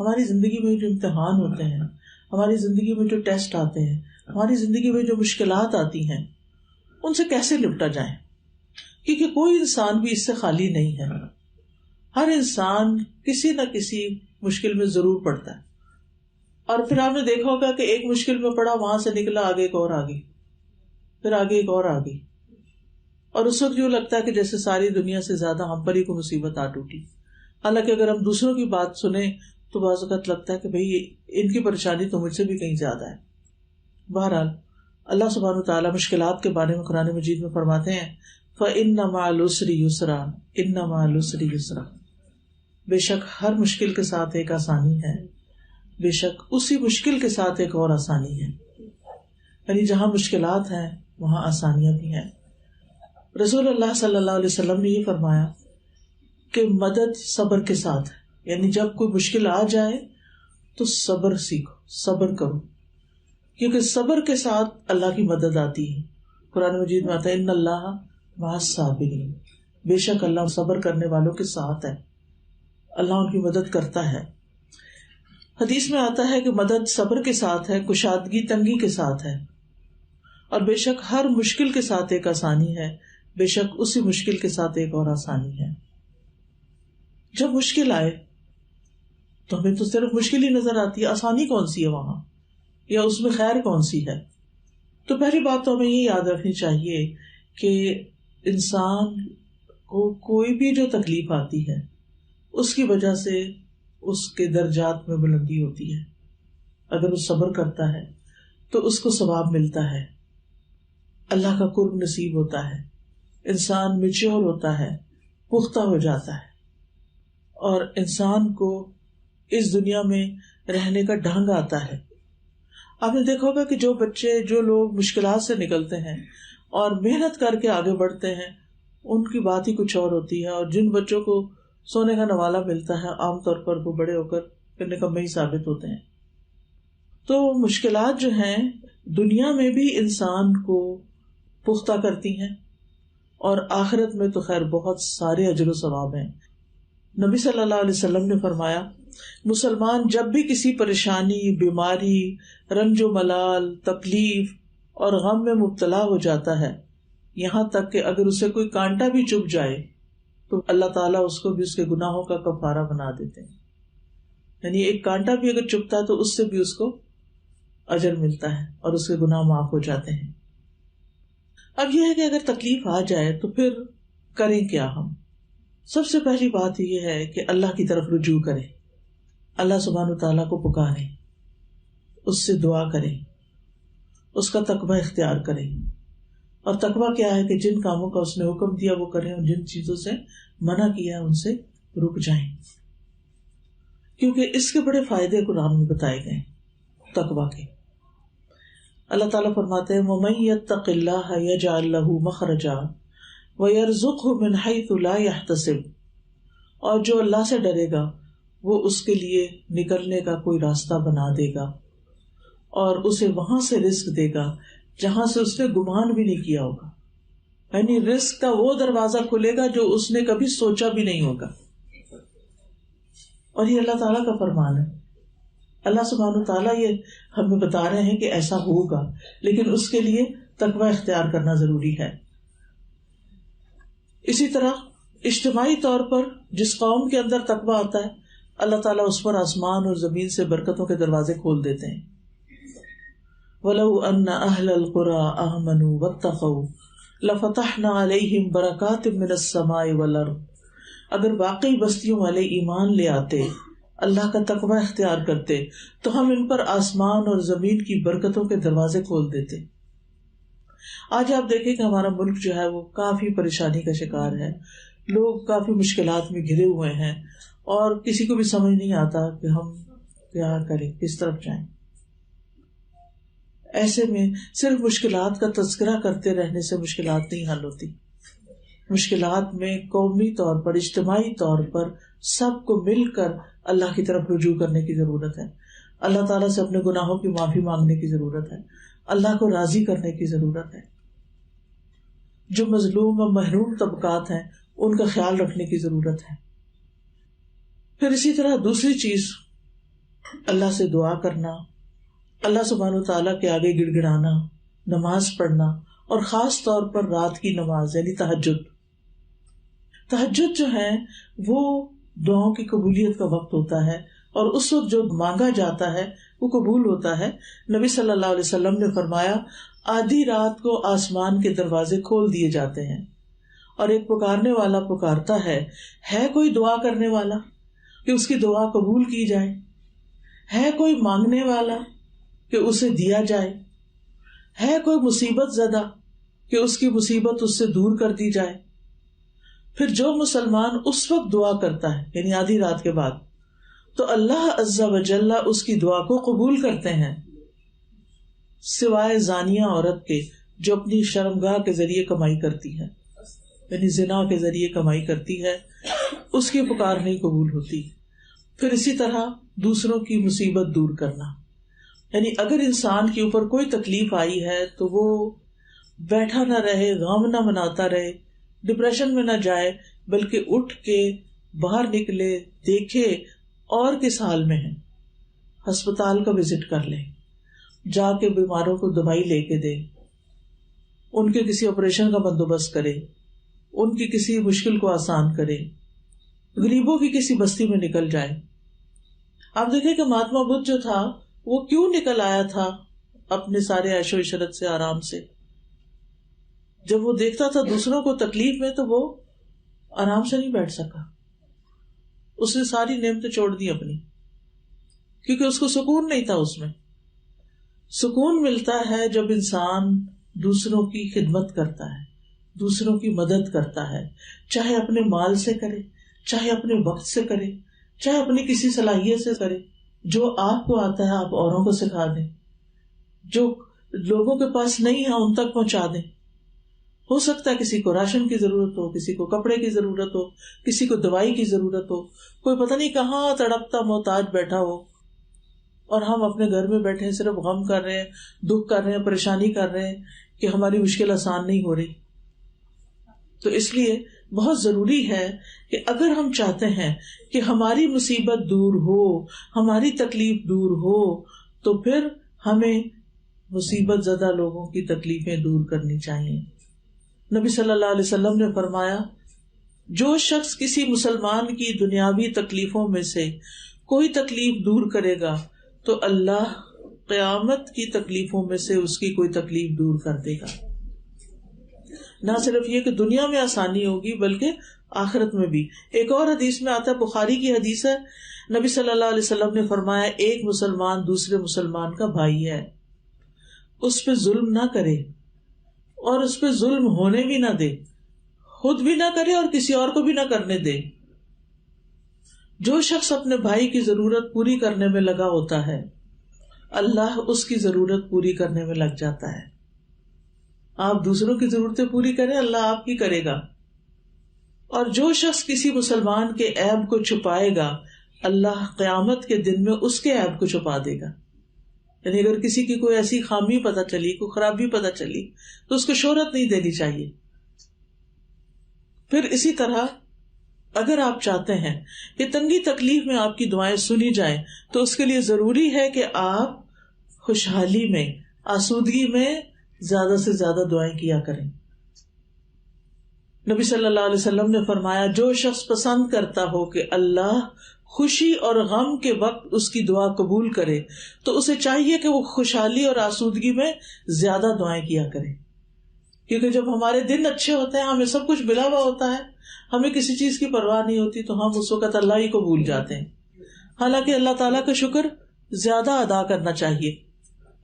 ہماری زندگی میں جو امتحان ہوتے ہیں، ہماری زندگی میں جو ٹیسٹ آتے ہیں، ہماری زندگی میں جو مشکلات آتی ہیں، ان سے کیسے نپٹا جائے، کیونکہ کوئی انسان بھی اس سے خالی نہیں ہے. ہر انسان کسی نہ کسی مشکل میں ضرور پڑتا ہے. اور پھر آپ نے دیکھا ہوگا کہ ایک مشکل میں پڑا، وہاں سے نکلا، آگے ایک اور آگئی، پھر آگے ایک اور آگئی، اور اس وقت یوں لگتا ہے کہ جیسے ساری دنیا سے زیادہ ہم پر ہی کو مصیبت آ ٹوٹی. حالانکہ اگر ہم دوسروں کی بات سنیں تو بعض اوقات لگتا ہے کہ بھئی ان کی پریشانی تو مجھ سے بھی کہیں زیادہ ہے. بہرحال اللہ سبحانہ وتعالیٰ مشکلات کے بارے میں قرآن مجید میں فرماتے ہیں فَإِنَّ مَعَ الْعُسْرِ يُسْرًا إِنَّ مَعَ الْعُسْرِ يُسْرًا، بے شک ہر مشکل کے ساتھ ایک آسانی ہے، بے شک اسی مشکل کے ساتھ ایک اور آسانی ہے. یعنی جہاں مشکلات ہیں وہاں آسانیاں بھی ہیں. رسول اللہ صلی اللہ علیہ وسلم نے یہ فرمایا کہ مدد صبر کے ساتھ ہے. یعنی جب کوئی مشکل آ جائے تو صبر سیکھو، صبر کرو، کیونکہ صبر کے ساتھ اللہ کی مدد آتی ہے. قرآن مجید میں آتا ہے ان اللہ مع الصابرین، بے شک اللہ صبر کرنے والوں کے ساتھ ہے، اللہ ان کی مدد کرتا ہے. حدیث میں آتا ہے کہ مدد صبر کے ساتھ ہے، کشادگی تنگی کے ساتھ ہے، اور بے شک ہر مشکل کے ساتھ ایک آسانی ہے، بے شک اسی مشکل کے ساتھ ایک اور آسانی ہے. جب مشکل آئے تو ہمیں تو صرف مشکل ہی نظر آتی ہے، آسانی کون سی ہے وہاں، یا اس میں خیر کون سی ہے؟ تو پہلی بات تو ہمیں یہ یاد رکھنی چاہیے کہ انسان کو کوئی بھی جو تکلیف آتی ہے اس کی وجہ سے اس کے درجات میں بلندی ہوتی ہے. اگر وہ صبر کرتا ہے تو اس کو ثواب ملتا ہے، اللہ کا قرب نصیب ہوتا ہے، انسان میچور ہوتا ہے، پختہ ہو جاتا ہے، اور انسان کو اس دنیا میں رہنے کا ڈھنگ آتا ہے. آپ نے دیکھا ہوگا کہ جو بچے، جو لوگ مشکلات سے نکلتے ہیں اور محنت کر کے آگے بڑھتے ہیں ان کی بات ہی کچھ اور ہوتی ہے، اور جن بچوں کو سونے کا نوالا ملتا ہے عام طور پر وہ بڑے ہو کر پھر نکمے ہی ثابت ہوتے ہیں. تو مشکلات جو ہیں دنیا میں بھی انسان کو پختہ کرتی ہیں، اور آخرت میں تو خیر بہت سارے اجر و ثواب ہیں. نبی صلی اللہ علیہ وسلم نے فرمایا مسلمان جب بھی کسی پریشانی، بیماری، رنج و ملال، تکلیف اور غم میں مبتلا ہو جاتا ہے، یہاں تک کہ اگر اسے کوئی کانٹا بھی چبھ جائے تو اللہ تعالیٰ اس کو بھی اس کے گناہوں کا کفارہ بنا دیتے ہیں. یعنی ایک کانٹا بھی اگر چبھتا ہے تو اس سے بھی اس کو اجر ملتا ہے اور اس کے گناہ معاف ہو جاتے ہیں. اب یہ ہے کہ اگر تکلیف آ جائے تو پھر کریں کیا؟ ہم سب سے پہلی بات یہ ہے کہ اللہ کی طرف رجوع کریں، اللہ سبحانہ تعالیٰ کو پکاریں، اس سے دعا کریں، اس کا تقوی اختیار کریں. اور تقوی کیا ہے کہ جن کاموں کا اس نے حکم دیا وہ کریں، اور جن چیزوں سے منع کیا ان سے رک جائیں، کیونکہ اس کے بڑے فائدے قرآن میں بتائے گئے تقوی کے. اللہ تعالیٰ فرماتے ہیں وَمَن يَتَّقِ اللَّهَ يَجْعَل لَّهُ مَخْرَجًا وَيَرْزُقْهُ مِنْ حَيْثُ لَا يَحْتَسِبُ، اور جو اللہ سے ڈرے گا وہ اس کے لیے نکلنے کا کوئی راستہ بنا دے گا اور اسے وہاں سے رزق دے گا جہاں سے اس نے گمان بھی نہیں کیا ہوگا. یعنی رزق کا وہ دروازہ کھلے گا جو اس نے کبھی سوچا بھی نہیں ہوگا. اور یہ اللہ تعالیٰ کا فرمان ہے. اللہ سبحانہ تعالیٰ یہ ہمیں بتا رہے ہیں کہ ایسا ہوگا، لیکن اس کے لیے تقوی اختیار کرنا ضروری ہے. اسی طرح اجتماعی طور پر جس قوم کے اندر تقوی آتا ہے اللہ تعالیٰ اس پر آسمان اور زمین سے برکتوں کے دروازے کھول دیتے ہیں. وَلَوْ أَنَّ أَهْلَ الْقُرَىٰ آمَنُوا وَاتَّقَوْا لَفَتَحْنَا عَلَيْهِمْ بَرَكَاتٍ مِّنَ السَّمَاءِ وَالْأَرْضِ، اگر واقعی بستیوں والے ایمان لے آتے، اللہ کا تقوی اختیار کرتے، تو ہم ان پر آسمان اور زمین کی برکتوں کے دروازے کھول دیتے. آج آپ دیکھیں کہ ہمارا ملک جو ہے وہ کافی پریشانی کا شکار ہے، لوگ کافی مشکلات میں گھرے ہوئے ہیں، اور کسی کو بھی سمجھ نہیں آتا کہ ہم کیا کریں، کس طرف جائیں. ایسے میں صرف مشکلات کا تذکرہ کرتے رہنے سے مشکلات نہیں حل ہوتی. مشکلات میں قومی طور پر، اجتماعی طور پر سب کو مل کر اللہ کی طرف رجوع کرنے کی ضرورت ہے. اللہ تعالیٰ سے اپنے گناہوں کی معافی مانگنے کی ضرورت ہے، اللہ کو راضی کرنے کی ضرورت ہے. جو مظلوم اور محروم طبقات ہیں ان کا خیال رکھنے کی ضرورت ہے. پھر اسی طرح دوسری چیز اللہ سے دعا کرنا، اللہ سبحانہ و تعالیٰ کے آگے گڑ گڑانا، نماز پڑھنا، اور خاص طور پر رات کی نماز یعنی تہجد. تہجد جو ہے وہ دعاؤں کی قبولیت کا وقت ہوتا ہے، اور اس وقت جو مانگا جاتا ہے وہ قبول ہوتا ہے. نبی صلی اللہ علیہ وسلم نے فرمایا آدھی رات کو آسمان کے دروازے کھول دیے جاتے ہیں اور ایک پکارنے والا پکارتا ہے کوئی دعا کرنے والا کہ اس کی دعا قبول کی جائے، ہے کوئی مانگنے والا کہ اسے دیا جائے، ہے کوئی مصیبت زدہ کہ اس کی مصیبت اس سے دور کر دی جائے. پھر جو مسلمان اس وقت دعا کرتا ہے یعنی آدھی رات کے بعد، تو اللہ عز و جل اس کی دعا کو قبول کرتے ہیں، سوائے زانیہ عورت کے جو اپنی شرمگاہ کے ذریعے کمائی کرتی ہے، یعنی زنا کے ذریعے کمائی کرتی ہے، اس کی پکار نہیں قبول ہوتی. پھر اسی طرح دوسروں کی مصیبت دور کرنا، یعنی اگر انسان کے اوپر کوئی تکلیف آئی ہے تو وہ بیٹھا نہ رہے، غم نہ مناتا رہے، ڈپریشن میں نہ جائے، بلکہ اٹھ کے باہر نکلے، دیکھے اور کس حال میں ہے، ہسپتال کا وزٹ کر لے، جا کے بیماروں کو دوائی لے کے دے، ان کے کسی آپریشن کا بندوبست کرے، ان کی کسی مشکل کو آسان کرے، غریبوں کی کسی بستی میں نکل جائے. آپ دیکھیں کہ مہاتما بدھ جو تھا وہ کیوں نکل آیا تھا اپنے سارے عیش و عشرت سے، آرام سے. جب وہ دیکھتا تھا دوسروں کو تکلیف میں تو وہ آرام سے نہیں بیٹھ سکا، اس نے ساری نعمتیں چھوڑ دی اپنی، کیونکہ اس کو سکون نہیں تھا. اس میں سکون ملتا ہے جب انسان دوسروں کی خدمت کرتا ہے، دوسروں کی مدد کرتا ہے، چاہے اپنے مال سے کرے، چاہے اپنے وقت سے کرے، چاہے اپنی کسی صلاحیت سے کرے. جو آپ کو آتا ہے آپ اوروں کو سکھا دیں، جو لوگوں کے پاس نہیں ہے ان تک پہنچا دیں. ہو سکتا ہے کسی کو راشن کی ضرورت ہو، کسی کو کپڑے کی ضرورت ہو، کسی کو دوائی کی ضرورت ہو، کوئی پتہ نہیں کہاں تڑپتا محتاج بیٹھا ہو، اور ہم اپنے گھر میں بیٹھے ہیں، صرف غم کر رہے ہیں، دکھ کر رہے ہیں، پریشانی کر رہے ہیں کہ ہماری مشکل آسان نہیں ہو رہی. تو اس لیے بہت ضروری ہے کہ اگر ہم چاہتے ہیں کہ ہماری مصیبت دور ہو، ہماری تکلیف دور ہو، تو پھر ہمیں مصیبت زدہ لوگوں کی تکلیفیں دور کرنی چاہیے. نبی صلی اللہ علیہ وسلم نے فرمایا جو شخص کسی مسلمان کی دنیاوی تکلیفوں میں سے کوئی تکلیف دور کرے گا تو اللہ قیامت کی تکلیفوں میں سے اس کی کوئی تکلیف دور کر دے گا. نہ صرف یہ کہ دنیا میں آسانی ہوگی بلکہ آخرت میں بھی. ایک اور حدیث میں آتا ہے، بخاری کی حدیث ہے، نبی صلی اللہ علیہ وسلم نے فرمایا ایک مسلمان دوسرے مسلمان کا بھائی ہے، اس پہ ظلم نہ کرے اور اس پہ ظلم ہونے بھی نہ دے، خود بھی نہ کرے اور کسی اور کو بھی نہ کرنے دے. جو شخص اپنے بھائی کی ضرورت پوری کرنے میں لگا ہوتا ہے اللہ اس کی ضرورت پوری کرنے میں لگ جاتا ہے. آپ دوسروں کی ضرورتیں پوری کریں، اللہ آپ کی کرے گا. اور جو شخص کسی مسلمان کے عیب کو چھپائے گا اللہ قیامت کے دن میں اس کے عیب کو چھپا دے گا. یعنی اگر کسی کی کوئی ایسی خامی پتہ چلی، کوئی خرابی پتہ چلی، تو اس کو شہرت نہیں دینی چاہیے. پھر اسی طرح اگر آپ چاہتے ہیں کہ تنگی تکلیف میں آپ کی دعائیں سنی جائیں تو اس کے لیے ضروری ہے کہ آپ خوشحالی میں، آسودگی میں زیادہ سے زیادہ دعائیں کیا کریں. نبی صلی اللہ علیہ وسلم نے فرمایا جو شخص پسند کرتا ہو کہ اللہ خوشی اور غم کے وقت اس کی دعا قبول کرے تو اسے چاہیے کہ وہ خوشحالی اور آسودگی میں زیادہ دعائیں کیا کرے. کیونکہ جب ہمارے دن اچھے ہوتے ہیں، ہمیں سب کچھ ملا ہوا ہوتا ہے، ہمیں کسی چیز کی پرواہ نہیں ہوتی، تو ہم اس وقت اللہ ہی کو بھول جاتے ہیں. حالانکہ اللہ تعالیٰ کا شکر زیادہ ادا کرنا چاہیے،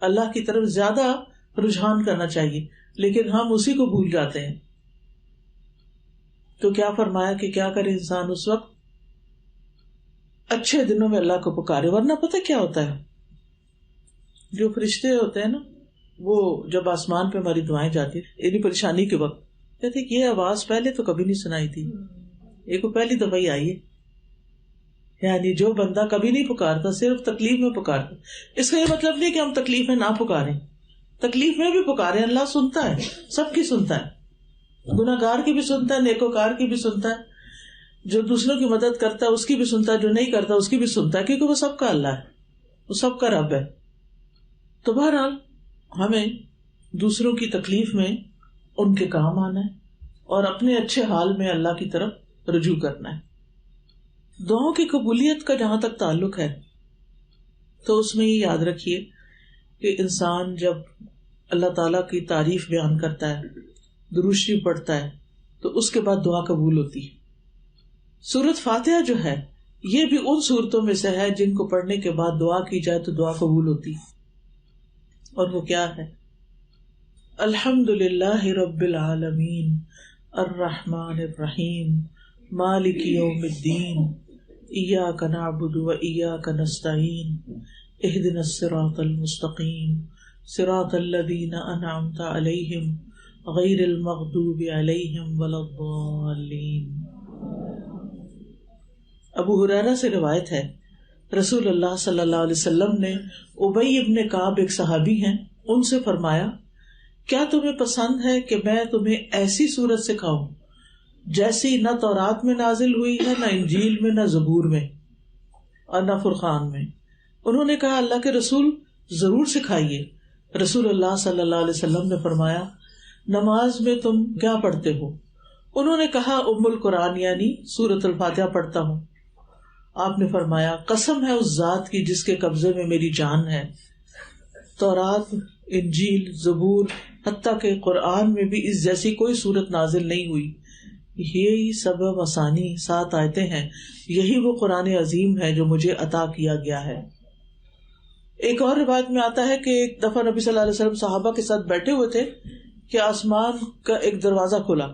اللہ کی طرف زیادہ رجحان کرنا چاہیے، لیکن ہم اسی کو بھول جاتے ہیں. تو کیا فرمایا کہ کیا کرے انسان اس وقت؟ اچھے دنوں میں اللہ کو پکارے. ورنہ پتہ کیا ہوتا ہے، جو فرشتے ہوتے ہیں نا، وہ جب آسمان پہ ہماری دعائیں جاتی یعنی پریشانی کے وقت، کہتے کہ یہ آواز پہلے تو کبھی نہیں سنائی تھی، یہ کو پہلی دفعہ ہی آئی ہے. یعنی جو بندہ کبھی نہیں پکارتا، صرف تکلیف میں پکارتا. اس کا یہ مطلب نہیں کہ ہم تکلیف میں نہ پکاریں، تکلیف میں بھی پکاریں. اللہ سنتا ہے، سب کی سنتا ہے، گناہ گار کی بھی سنتا ہے، نیکوکار کی بھی سنتا ہے، جو دوسروں کی مدد کرتا ہے اس کی بھی سنتا ہے، جو نہیں کرتا اس کی بھی سنتا ہے، کیونکہ وہ سب کا اللہ ہے. وہ سب کا رب ہے. تو بہرحال ہمیں دوسروں کی تکلیف میں ان کے کام آنا ہے اور اپنے اچھے حال میں اللہ کی طرف رجوع کرنا ہے. دعاؤں کی قبولیت کا جہاں تک تعلق ہے تو اس میں یہ یاد رکھیے کہ انسان جب اللہ تعالیٰ کی تعریف بیان کرتا ہے، درود شریف پڑھتا ہے، تو اس کے بعد دعا قبول ہوتی ہے. سورۃ فاتحہ جو ہے یہ بھی ان سورتوں میں سے ہے جن کو پڑھنے کے بعد دعا کی جائے تو دعا قبول ہوتی ہے. اور وہ کیا ہے؟ الحمد للہ رب العالمین الرحمن الرحیم مالک یوم الدین ایاک نعبد و ایاک نستعین اہدنا الصراط المستقیم صراط الذین انعمت علیہم غیر المغضوب علیہم ولا الضالین. ابو ہریرہ سے روایت ہے رسول اللہ صلی اللہ علیہ وسلم نے ابی ابن کعب ایک صحابی ہیں ان سے فرمایا کیا تمہیں پسند ہے کہ میں تمہیں ایسی سورت سکھاؤں جیسی نہ تورات میں نازل ہوئی ہے، نہ انجیل میں، نہ زبور میں اور نہ فرقان میں؟ انہوں نے کہا اللہ کے رسول ضرور سکھائیے. رسول اللہ صلی اللہ علیہ وسلم نے فرمایا نماز میں تم کیا پڑھتے ہو؟ انہوں نے کہا ام القرآن یعنی سورۃ الفاتحہ پڑھتا ہوں. آپ نے فرمایا قسم ہے اس ذات کی جس کے قبضے میں میری جان ہے، تورات، انجیل، زبور، حتیٰ کہ قرآن میں بھی اس جیسی کوئی سورت نازل نہیں ہوئی. یہی سبع مثانی 7 آیتیں ہیں، یہی وہ قرآن عظیم ہے جو مجھے عطا کیا گیا ہے. ایک اور روایت میں آتا ہے کہ ایک دفعہ نبی صلی اللہ علیہ وسلم صحابہ کے ساتھ بیٹھے ہوئے تھے کہ آسمان کا ایک دروازہ کھلا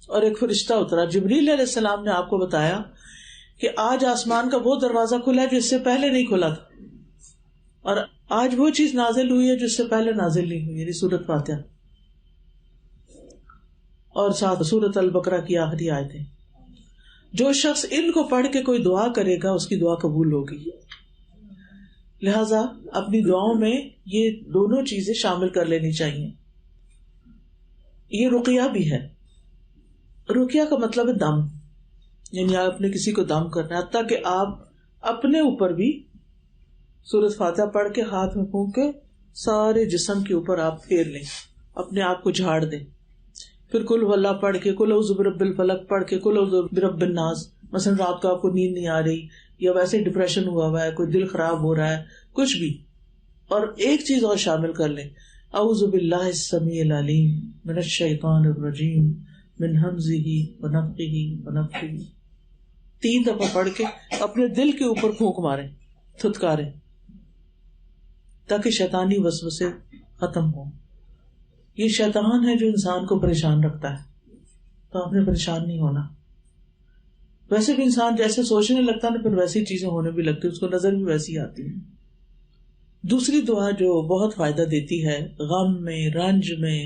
اور ایک فرشتہ اترا. جبریل علیہ السلام نے آپ کو بتایا کہ آج آسمان کا وہ دروازہ کھلا ہے جو اس سے پہلے نہیں کھلا تھا، اور آج وہ چیز نازل ہوئی ہے جو اس سے پہلے نازل نہیں ہوئی، یعنی سورۃ فاتحہ اور ساتھ سورۃ البقرہ کی آخری آیتیں. جو شخص ان کو پڑھ کے کوئی دعا کرے گا اس کی دعا قبول ہوگی. لہذا اپنی دعاؤں میں یہ دونوں چیزیں شامل کر لینی چاہیے. یہ رقیہ بھی ہے. رقیہ کا مطلب ہے دم، یعنی آپ نے کسی کو دم کرنا ہے، حتیٰ کہ آپ اپنے اوپر بھی سورۃ فاتحہ پڑھ کے ہاتھ میں پھونک کے سارے جسم کے اوپر آپ پھیر لیں، اپنے آپ کو جھاڑ دیں. پھر قل هو اللہ پڑھ کے، قل اعوذ برب الفلق پڑھ کے، قل اعوذ برب الناس. مثلا رات کو آپ کو نیند نہیں آ رہی یا ویسے ڈپریشن ہوا ہے، کوئی دل خراب ہو رہا ہے، کچھ بھی. اور ایک چیز اور شامل کر لیں، اعوذ باللہ السمیع العلیم من الشیطان الرجیم من ہمزہ ونفخہ ونفثہ. 3 دفعہ پڑھ کے اپنے دل کے اوپر پھونک ماریں، تھتکاریں، تاکہ شیطانی وسوسے ختم ہو. یہ شیطان ہے جو انسان کو پریشان رکھتا ہے، تو آپ نے پریشان نہیں ہونا. ویسے بھی انسان جیسے سوچنے لگتا ہے نا پھر ویسی چیزیں ہونے بھی لگتی، اس کو نظر بھی ویسی آتی ہے. دوسری دعا جو بہت فائدہ دیتی ہے غم میں، رنج میں،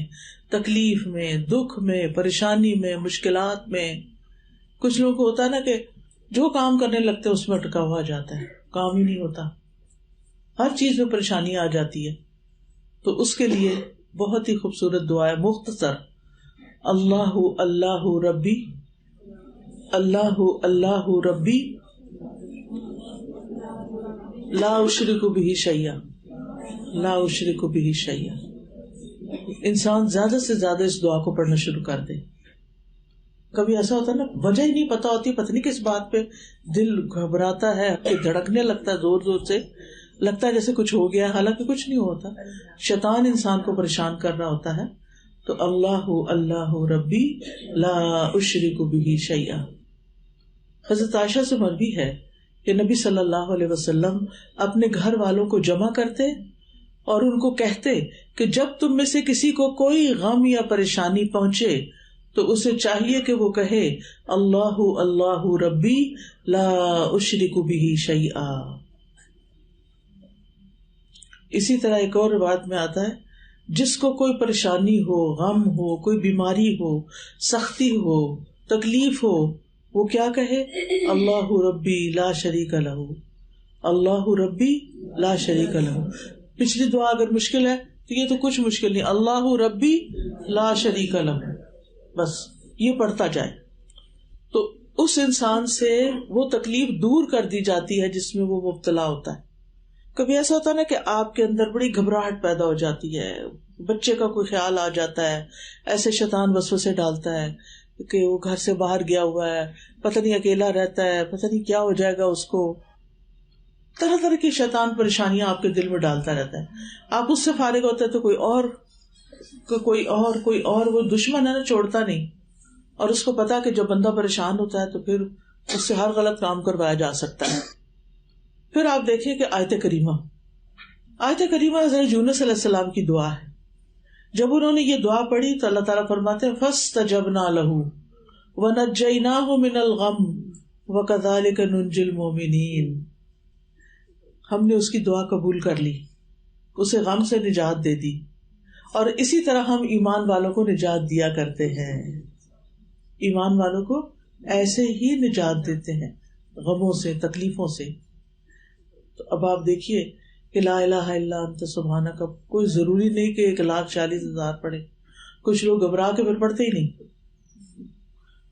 تکلیف میں، دکھ میں، پریشانی میں، مشکلات میں. کچھ لوگوں کو ہوتا ہے نا کہ جو کام کرنے لگتے اس میں اٹکا ہوا جاتا ہے، کام ہی نہیں ہوتا، ہر چیز میں پریشانی آ جاتی ہے. تو اس کے لیے بہت ہی خوبصورت دعا ہے، مختصر، اللہ اللہ ربی اللہ اللہ ربی لا اشرک بہ شیئا لا اشرک بہ شیئا. انسان زیادہ سے زیادہ اس دعا کو پڑھنا شروع کر دے. کبھی ایسا ہوتا ہے نا وجہ ہی نہیں پتا ہوتی، پتہ نہیں کس بات پہ دل گھبراتا ہے، دھڑکنے لگتا ہے زور زور سے، لگتا ہے جیسے کچھ ہو گیا، حالانکہ کچھ نہیں ہوتا، شیطان انسان کو پریشان کر رہا ہوتا ہے. تو اللہ اللہ ربی لا اشرک بہ شیئا. حضرت عائشہ سے مروی ہے کہ نبی صلی اللہ علیہ وسلم اپنے گھر والوں کو جمع کرتے اور ان کو کہتے کہ جب تم میں سے کسی کو کوئی غم یا پریشانی پہنچے تو اسے چاہیے کہ وہ کہے اللہ اللہ ربی لا اشرک بہ شیئا. اسی طرح ایک اور روایت میں آتا ہے جس کو کوئی پریشانی ہو، غم ہو، کوئی بیماری ہو، سختی ہو، تکلیف ہو، وہ کیا کہے اللہ ربی لا شریک لہ اللہ ربی لا شریک لہ. پچھلی دعا اگر مشکل ہے تو یہ تو کچھ مشکل نہیں، اللہ ربی لا شریک لہ، بس یہ پڑھتا جائے تو اس انسان سے وہ تکلیف دور کر دی جاتی ہے جس میں وہ مبتلا ہوتا ہے. کبھی ایسا ہوتا ہے نا کہ آپ کے اندر بڑی گھبراہٹ پیدا ہو جاتی ہے، بچے کا کوئی خیال آ جاتا ہے، ایسے شیطان وسوسے ڈالتا ہے کہ وہ گھر سے باہر گیا ہوا ہے، پتہ نہیں اکیلا رہتا ہے، پتہ نہیں کیا ہو جائے گا اس کو، طرح طرح کی شیطان پریشانیاں آپ کے دل میں ڈالتا رہتا ہے. آپ اس سے فارغ ہوتے ہیں تو کوئی اور وہ دشمن ہے نا، چھوڑتا نہیں. اور اس کو پتا کہ جب بندہ پریشان ہوتا ہے تو پھر اس سے ہر غلط کام کروایا جا سکتا ہے. پھر آپ دیکھیں کہ آیت کریمہ حضرت یونس علیہ السلام کی دعا ہے. جب انہوں نے یہ دعا پڑھی تو اللہ تعالیٰ فرماتے ہیں فاستجبنا له ونجیناہ من الغم وکذالک ننجی المؤمنین. ہم نے اس کی دعا قبول کر لی، اسے غم سے نجات دے دی، اور اسی طرح ہم ایمان والوں کو نجات دیا کرتے ہیں. ایمان والوں کو ایسے ہی نجات دیتے ہیں غموں سے، تکلیفوں سے. تو اب آپ دیکھیے کہ لا الہ الا انت سبحانک، کوئی ضروری نہیں کہ 1,40,000 پڑھے. کچھ لوگ گھبرا کے پھر پڑھتے ہی نہیں.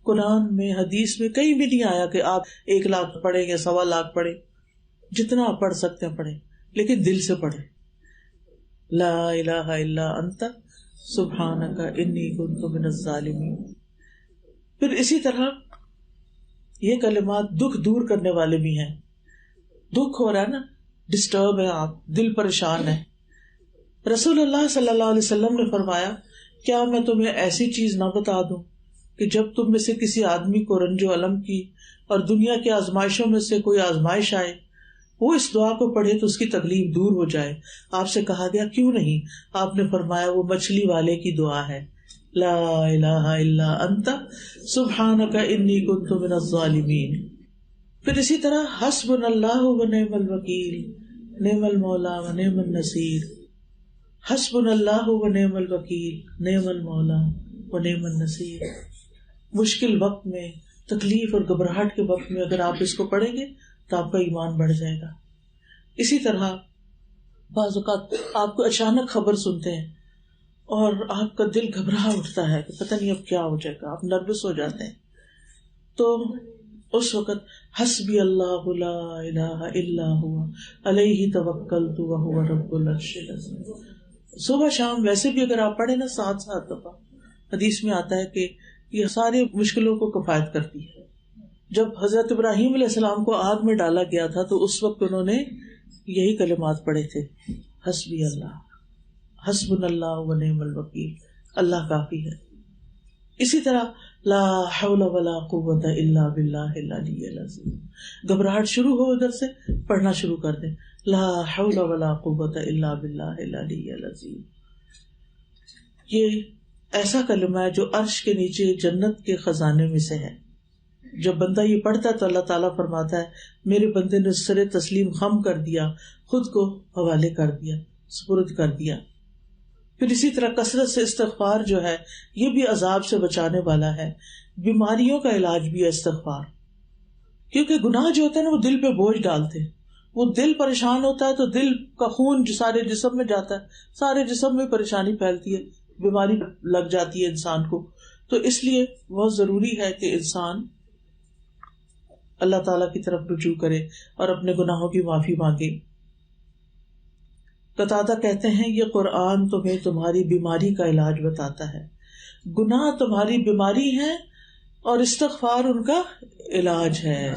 قرآن میں حدیث میں کہیں بھی نہیں آیا کہ آپ 1,00,000 پڑھیں یا 1,25,000 پڑھیں. جتنا آپ پڑھ سکتے ہیں پڑھیں، لیکن دل سے پڑھیں. لا الہ الا انت سبحانک انی کنت من الظالمین. پھر اسی طرح یہ کلمات دکھ دور کرنے والے بھی ہیں. دکھ ہو رہا ہے نا، ڈسٹرب ہے آپ، دل پریشان ہے. رسول اللہ صلی اللہ علیہ وسلم نے فرمایا کیا میں تمہیں ایسی چیز نہ بتا دوں کہ جب تم میں سے کسی آدمی کو رنج و الم کی اور دنیا کی آزمائشوں میں سے کوئی آزمائش آئے، وہ اس دعا کو پڑھے تو اس کی تکلیف دور ہو جائے. آپ سے کہا گیا کیوں نہیں؟ آپ نے فرمایا وہ مچھلی والے کی دعا ہے، لا الہ الا انت سبحانک انی کنت من الظالمین. پھر اسی طرح حسبنا اللہ و نعم الوکیل نعم المولا و نعم النصیر. حسبنا اللہ و نعم الوکیل نعم المولا و نعم النصیر. مشکل وقت میں، تکلیف اور گھبراہٹ کے وقت میں اگر آپ اس کو پڑھیں گے تو آپ کا ایمان بڑھ جائے گا. اسی طرح بعض اوقات آپ کو اچانک خبر سنتے ہیں اور آپ کا دل گھبرا اٹھتا ہے کہ پتہ نہیں اب کیا ہو جائے گا، آپ نروس ہو جاتے ہیں. تو اس وقت حسبی اللہ لا الہ الا هو علیہ توکلت وہو رب العرش العظیم. صبح شام ویسے بھی اگر آپ پڑھیں نا 7 دفعہ، حدیث میں آتا ہے کہ یہ ساری مشکلوں کو کفایت کرتی ہے. جب حضرت ابراہیم علیہ السلام کو آگ میں ڈالا گیا تھا تو اس وقت انہوں نے یہی کلمات پڑھے تھے، حسبی اللہ، حسبنا اللہ و نعم الوکیل، اللہ کافی ہے. اسی طرح لا حول ولا قوت الا باللہ العلی العظیم. گھبراہٹ شروع ہو ادھر سے پڑھنا شروع کر دیں، لا حول ولا قوت الا باللہ العلی العظیم. یہ ایسا کلمہ ہے جو عرش کے نیچے جنت کے خزانے میں سے ہے. جب بندہ یہ پڑھتا ہے تو اللہ تعالیٰ فرماتا ہے میرے بندے نے سر تسلیم خم کر دیا، خود کو حوالے کر دیا، سپرد کر دیا. پھر اسی طرح کثرت سے استغفار جو ہے یہ بھی عذاب سے بچانے والا ہے. بیماریوں کا علاج بھی ہے استغفار، کیونکہ گناہ جو ہوتے ہیں نا وہ دل پہ بوجھ ڈالتے ہیں. وہ دل پریشان ہوتا ہے تو دل کا خون جو سارے جسم میں جاتا ہے، سارے جسم میں پریشانی پھیلتی ہے، بیماری لگ جاتی ہے انسان کو. تو اس لیے بہت ضروری ہے کہ انسان اللہ تعالیٰ کی طرف رجوع کرے اور اپنے گناہوں کی معافی مانگے. قتادہ کہتے ہیں یہ قرآن تمہیں تمہاری بیماری کا علاج بتاتا ہے. گناہ تمہاری بیماری ہے اور استغفار ان کا علاج ہے.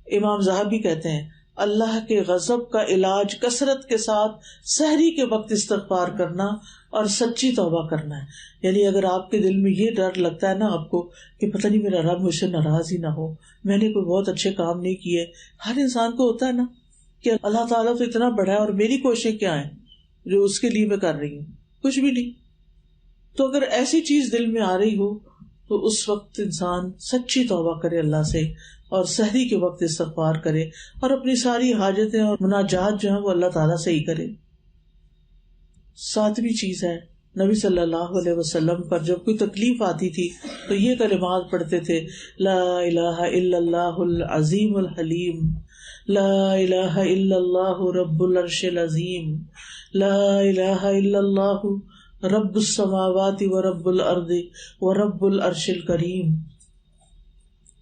امام ذہبی کہتے ہیں اللہ کے غضب کا علاج کثرت کے ساتھ سحری کے وقت استغفار کرنا اور سچی توبہ کرنا ہے. یعنی اگر آپ کے دل میں یہ ڈر لگتا ہے نا آپ کو کہ پتہ نہیں میرا رب مجھ سے ناراض ہی نہ ہو، میں نے کوئی بہت اچھے کام نہیں کیے. ہر انسان کو ہوتا ہے نا کہ اللہ تعالیٰ تو اتنا بڑا ہے اور میری کوششیں کیا ہیں جو اس کے لیے میں کر رہی ہوں، کچھ بھی نہیں. تو اگر ایسی چیز دل میں آ رہی ہو تو اس وقت انسان سچی توبہ کرے اللہ سے اور سحری کے وقت استغفار کرے اور اپنی ساری حاجتیں اور مناجات جو ہیں وہ اللہ تعالیٰ سے ہی کرے. 7ویں چیز ہے نبی صلی اللہ علیہ وسلم پر جب کوئی تکلیف آتی تھی تو یہ کلمات پڑھتے تھے، لا الہ الا اللہ العظیم الحلیم، لا الہ الا اللہ رب العرش العظیم، لا الہ الا اللہ رب السماوات و رب الارض و رب العرش الکریم.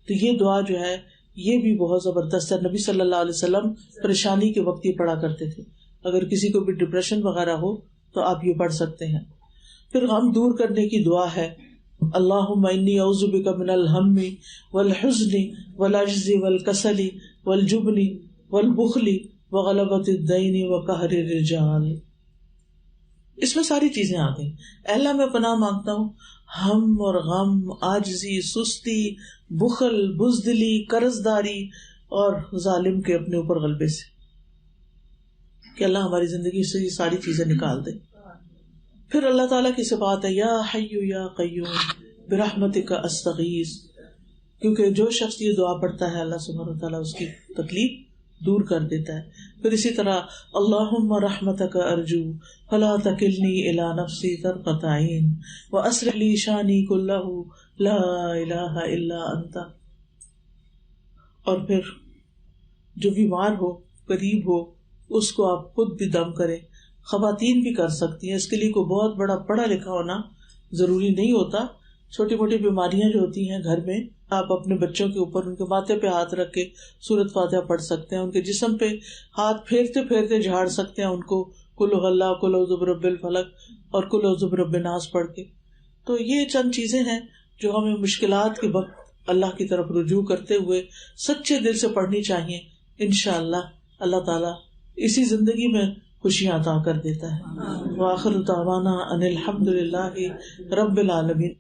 تو یہ دعا جو ہے یہ بھی بہت زبردست ہے. نبی صلی اللہ علیہ وسلم پریشانی کے وقت یہ پڑھا کرتے تھے. اگر کسی کو بھی ڈپریشن وغیرہ ہو تو آپ یہ پڑھ سکتے ہیں. پھر غم دور کرنے کی دعا ہے, اللہم انی اعوذ بک من الہم والحزن والعجز والکسل والجبن والبخل وغلبۃ الدین وقہر الرجال. اس میں ساری چیزیں آ گئی. اللہ میں پناہ مانگتا ہوں ہم اور غم, عاجزی, سستی, بخل, بزدلی, قرض داری اور ظالم کے اپنے اوپر غلبے سے, کہ اللہ ہماری زندگی سے یہ ساری چیزیں نکال دے. پھر اللہ تعالیٰ کی صفات ہے یا حی یا قیوم برحمتک استغیث, کیونکہ جو شخص یہ دعا پڑھتا ہے اللہ سبحانہ و تعالیٰ اس کی تکلیف دور کر دیتا ہے. پھر اسی طرح اللہم رحمتک ارجو فلا تکلنی الی نفسی طرفۃ عین واصلح لی شانی کلہ لا الہ الا انت. اور پھر جو بیمار ہو, قریب ہو, اس کو آپ خود بھی دم کریں. خواتین بھی کر سکتی ہیں, اس کے لیے کوئی بہت بڑا پڑھا لکھا ہونا ضروری نہیں ہوتا. چھوٹی موٹی بیماریاں جو ہوتی ہیں گھر میں, آپ اپنے بچوں کے اوپر ان کے ماتھے پہ ہاتھ رکھ کے سورۃ فاتحہ پڑھ سکتے ہیں. ان کے جسم پہ ہاتھ پھیرتے پھیرتے جھاڑ سکتے ہیں ان کو قل هو اللہ, قل اعوذ برب الفلق اور قل اعوذ برب الناس پڑھ کے. تو یہ چند چیزیں ہیں جو ہمیں مشکلات کے وقت اللہ کی طرف رجوع کرتے ہوئے سچے دل سے پڑھنی چاہیے. انشاءاللہ اللہ تعالیٰ اسی زندگی میں خوشیاں عطا کر دیتا ہے. وآخر دعوانا ان الحمد للہ رب العالمین.